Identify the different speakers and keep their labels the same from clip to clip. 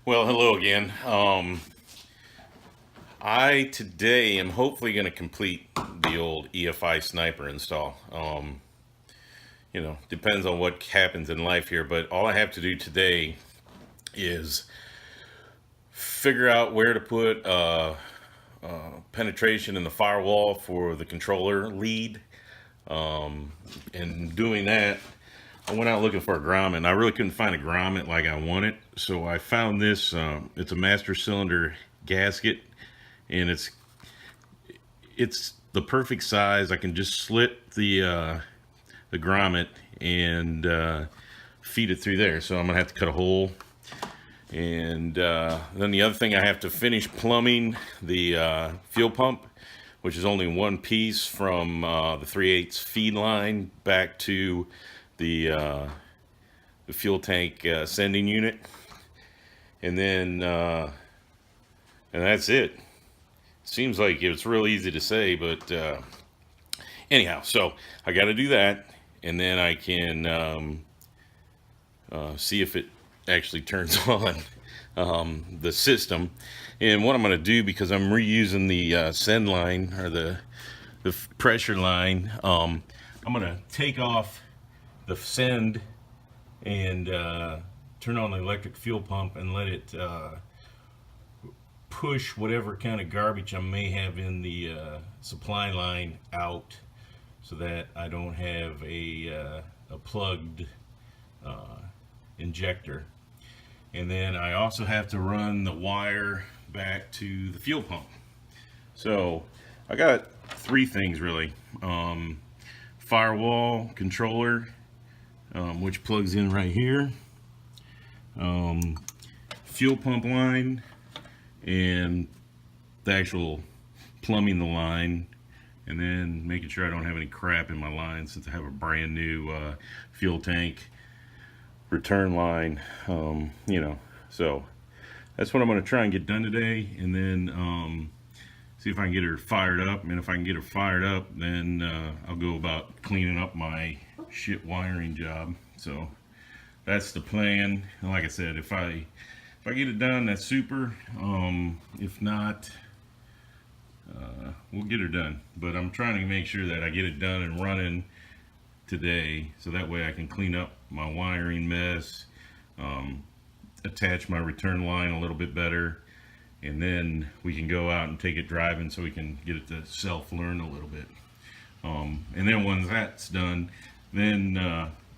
Speaker 1: Well, hello again. I today am hopefully going to complete the old EFI sniper install. Depends on what happens in life here, but all I have to do today is figure out where to put penetration in the firewall for the controller lead. And doing that, I went out looking for a grommet. I really couldn't find a grommet like I wanted, so I found this. It's a master cylinder gasket, and it's the perfect size. I can just slit the grommet and feed it through there. So I'm gonna have to cut a hole, and then the other thing, I have to finish plumbing the fuel pump, which is only one piece from the 3/8 feed line back to the fuel tank sending unit, and then and that's it. Seems like it's real easy to say, but anyhow, so I got to do that, and then I can see if it actually turns on the system. And what I'm going to do, because I'm reusing the send line, or the pressure line, I'm going to take off the send and turn on the electric fuel pump and let it push whatever kind of garbage I may have in the supply line out, so that I don't have a plugged injector. And then I also have to run the wire back to the fuel pump. So I got three things really: firewall controller, which plugs in right here, fuel pump line, and the actual plumbing the line, and then making sure I don't have any crap in my line, since I have a brand new fuel tank return line. So that's what I'm going to try and get done today, and then see if I can get her fired up. And if I can get her fired up, then I'll go about cleaning up my shit wiring job. So that's the plan. And like I said, if I get it done, that's super. If not, we'll get her done. But I'm trying to make sure that I get it done and running today, so that way I can clean up my wiring mess, attach my return line a little bit better, and then we can go out and take it driving, so we can get it to self-learn a little bit. And then once that's done, then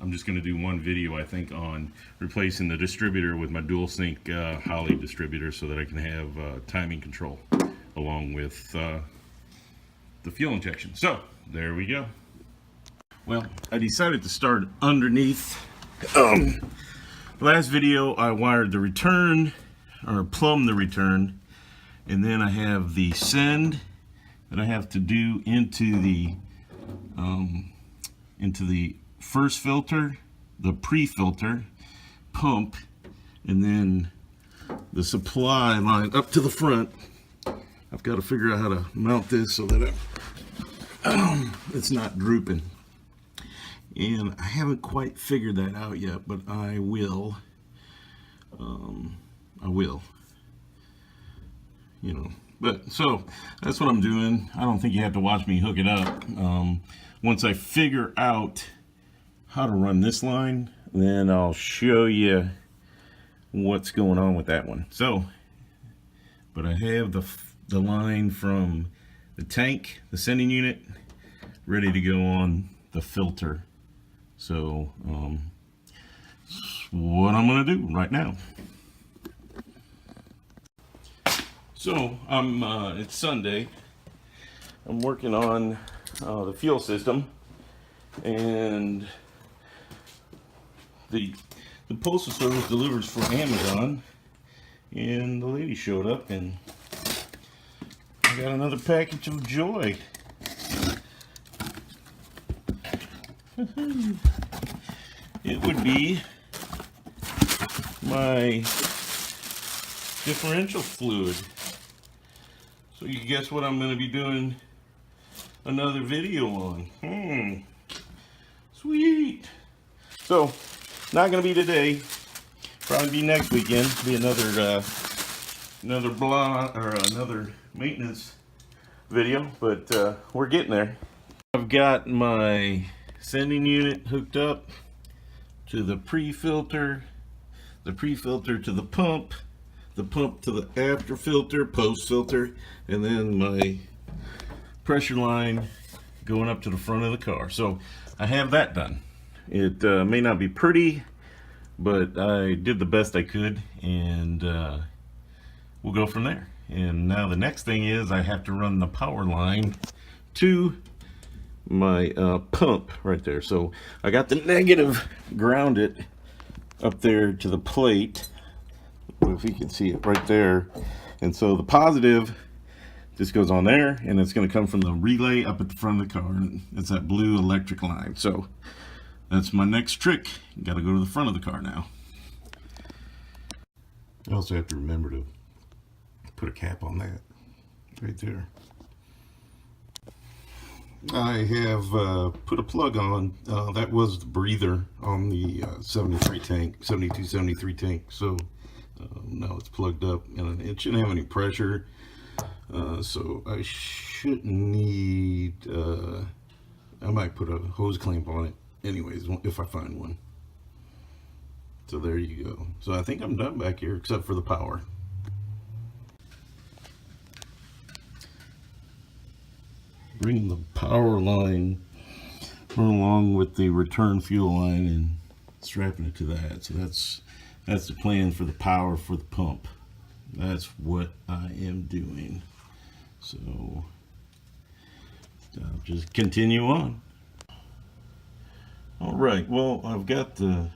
Speaker 1: I'm just going to do one video, I think, on replacing the distributor with my dual sync Holley distributor, so that I can have timing control along with the fuel injection. So there we go. Well, I decided to start underneath. Last video I wired the return, or plumbed the return, and then I have the send that I have to do into the first filter, the pre-filter pump, and then the supply line up to the front. I've got to figure out how to mount this so that it's not drooping. And I haven't quite figured that out yet, but I will. But so that's what I'm doing. I don't think you have to watch me hook it up. Once I figure out how to run this line, then I'll show you what's going on with that one. So, but I have the line from the tank, the sending unit, ready to go on the filter. So that's what I'm gonna do right now. So it's Sunday. I'm working on the fuel system, and the postal service delivers for Amazon, and the lady showed up, and I got another package of joy. It would be my differential fluid. So you guess what I'm going to be doing another video on. Sweet. So, not going to be today, probably be next weekend. Be another blog or another maintenance video, but we're getting there. I've got my sending unit hooked up to the pre-filter to the pump to the after filter, post filter, and then my pressure line going up to the front of the car. So I have that done. It may not be pretty, but I did the best I could, and we'll go from there. And now the next thing is I have to run the power line to my pump right there. So I got the negative grounded up there to the plate, if you can see it right there, and so the positive just goes on there, and it's going to come from the relay up at the front of the car, and it's that blue electric line. So that's my next trick. Got to go to the front of the car now. I also have to remember to put a cap on that right there. I have put a plug on. That was the breather on the 7273 tank. So now it's plugged up, and it shouldn't have any pressure. So I shouldn't need. I might put a hose clamp on it, anyways, if I find one. So there you go. So I think I'm done back here, except for the power. Bring the power line along with the return fuel line and strapping it to that. So that's the plan for the power for the pump. That's what I am doing. So I'll just continue on. All right. Well, I've got the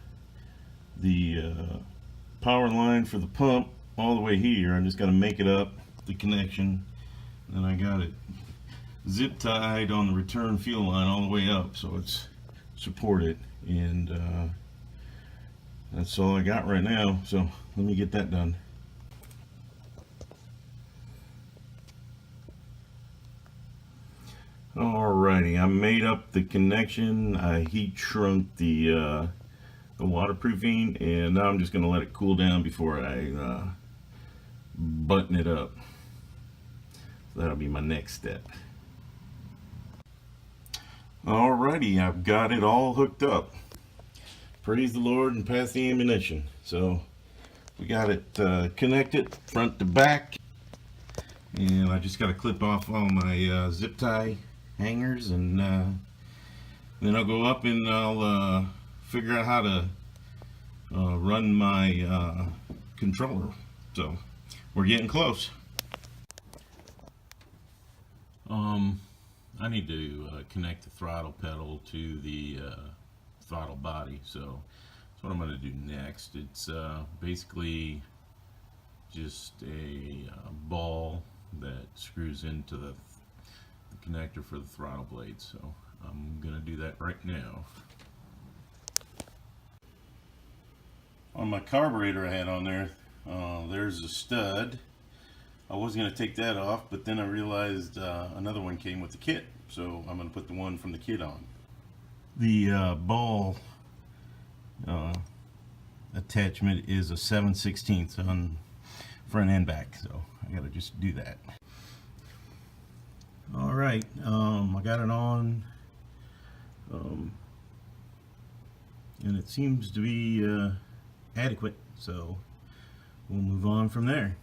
Speaker 1: power line for the pump all the way here. I just got to make it up, the connection, and I got it zip tied on the return fuel line all the way up, so it's supported, and that's all I got right now. So let me get that done. Alrighty, I made up the connection. I heat shrunk the waterproofing, and now I'm just going to let it cool down before I button it up. So that'll be my next step. Alrighty, I've got it all hooked up. Praise the Lord and pass the ammunition. So we got it connected front to back, and I just got to clip off all my zip tie hangers, and then I'll go up and I'll figure out how to run my controller. So we're getting close. I need to connect the throttle pedal to the throttle body, so that's what I'm going to do next. It's basically just a ball that screws into the connector for the throttle blade, so I'm going to do that right now. On my carburetor I had on there, there's a stud. I was going to take that off, but then I realized another one came with the kit, so I'm going to put the one from the kit on. The ball attachment is a 7/16 on front and back, so I got to just do that. Alright, I got it on, and it seems to be adequate, so we'll move on from there.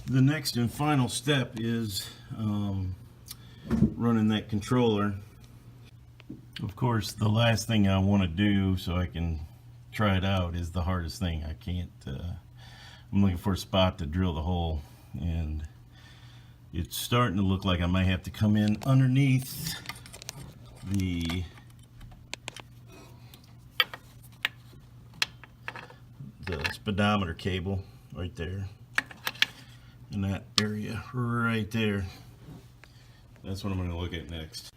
Speaker 1: The next and final step is running that controller. Of course, the last thing I want to do so I can try it out is the hardest thing. I can't, I'm looking for a spot to drill the hole, and it's starting to look like I might have to come in underneath the speedometer cable right there, in that area right there. That's what I'm going to look at next.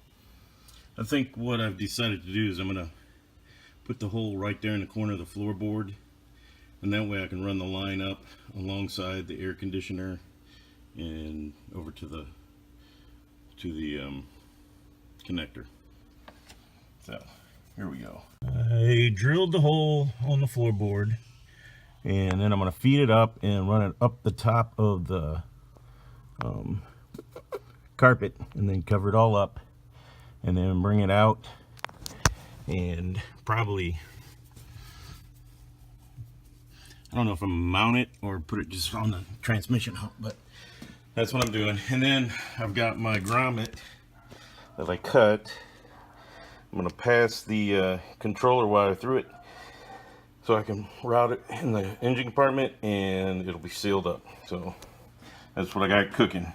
Speaker 1: I think what I've decided to do is I'm going to put the hole right there in the corner of the floorboard, and that way I can run the line up alongside the air conditioner and over to the connector. So here we go. I drilled the hole on the floorboard, and then I'm going to feed it up and run it up the top of the carpet, and then cover it all up, and then bring it out, and probably, I don't know if I'm gonna mount it or put it just on the transmission hump, but that's what I'm doing. And then I've got my grommet that I cut. I'm gonna pass the controller wire through it so I can route it in the engine compartment, and it'll be sealed up. So that's what I got cooking.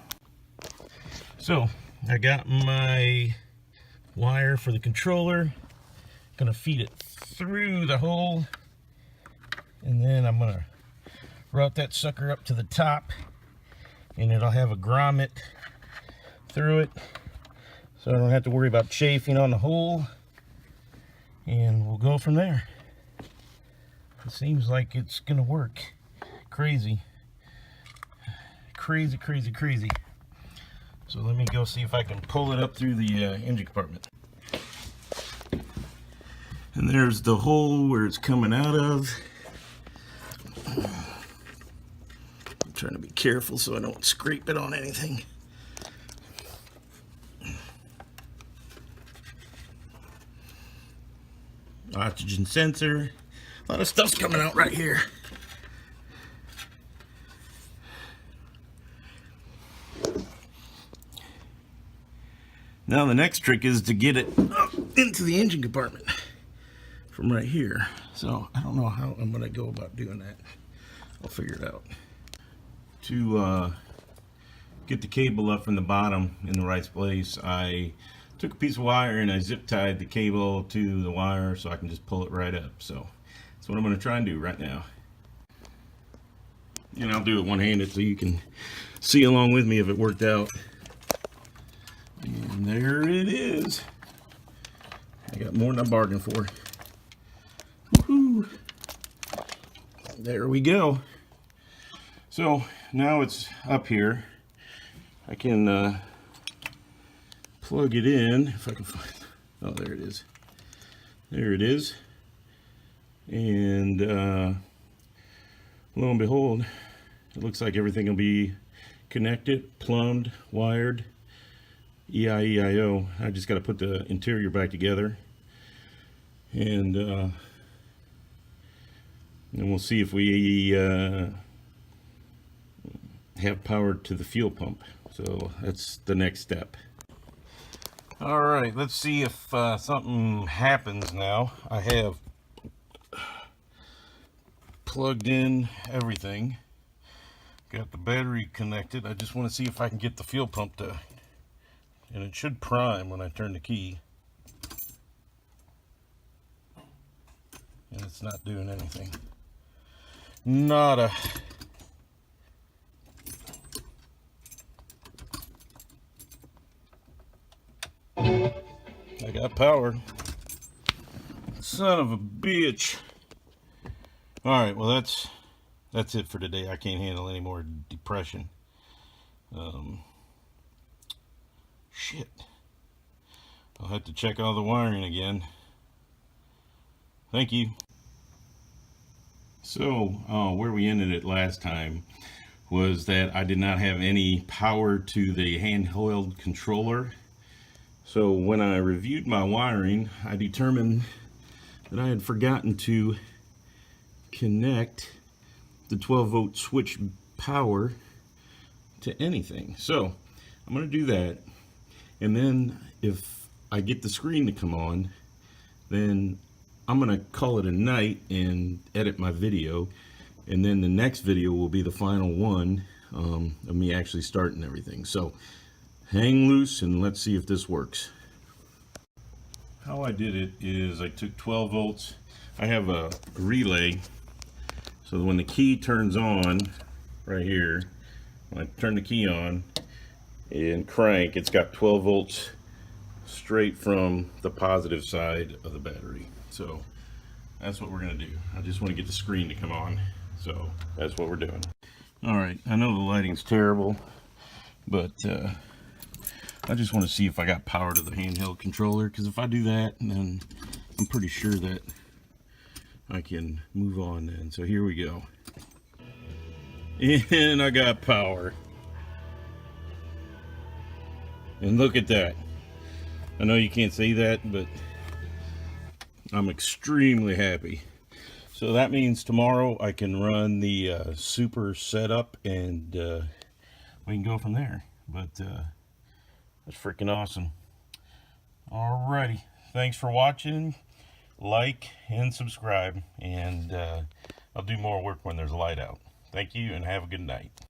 Speaker 1: So I got my wire for the controller, gonna feed it through the hole, and then I'm gonna route that sucker up to the top, and it'll have a grommet through it, so I don't have to worry about chafing on the hole, and we'll go from there. It seems like it's gonna work. Crazy. Crazy, crazy, crazy. So let me go see if I can pull it up through the engine compartment. And there's the hole where it's coming out of. I'm trying to be careful so I don't scrape it on anything. Oxygen sensor. A lot of stuff's coming out right here. Now the next trick is to get it up into the engine compartment from right here. So I don't know how I'm gonna go about doing that. I'll figure it out. To get the cable up from the bottom in the right place, I took a piece of wire and I zip tied the cable to the wire so I can just pull it right up. So that's what I'm gonna try and do right now. And I'll do it one-handed so you can see along with me if it worked out. And there it is. I got more than I bargained for. Woohoo! There we go. So now it's up here. I can plug it in if I can find. Oh, there it is. There it is. And lo and behold, it looks like everything will be connected, plumbed, wired. E-I-E-I-O. I just got to put the interior back together, and then we'll see if we have power to the fuel pump. So that's the next step. All right, let's see if something happens now. I have plugged in everything, got the battery connected. I just want to see if I can get the fuel pump to, and it should prime when I turn the key. And it's not doing anything. Nada. I got power. Son of a bitch. Alright, well that's it for today. I can't handle any more depression. Shit. I'll have to check all the wiring again. Thank you. So, where we ended it last time was that I did not have any power to the handheld controller. So when I reviewed my wiring, I determined that I had forgotten to connect the 12-volt switch power to anything. So I'm going to do that. And then if I get the screen to come on, then I'm going to call it a night and edit my video. And then the next video will be the final one of me actually starting everything. So hang loose and let's see if this works. How I did it is I took 12 volts. I have a relay. So when the key turns on right here, when I turn the key on and crank, it's got 12 volts straight from the positive side of the battery. So that's what we're going to do. I just want to get the screen to come on. So that's what we're doing. All right, I know the lighting's terrible, but I just want to see if I got power to the handheld controller, because if I do that, then I'm pretty sure that I can move on then. So here we go. And I got power. And look at that. I know you can't see that, but I'm extremely happy. So that means tomorrow I can run the super setup, and we can go from there. But that's freaking awesome. Alrighty, thanks for watching. Like and subscribe, and I'll do more work when there's a light out. Thank you, and have a good night.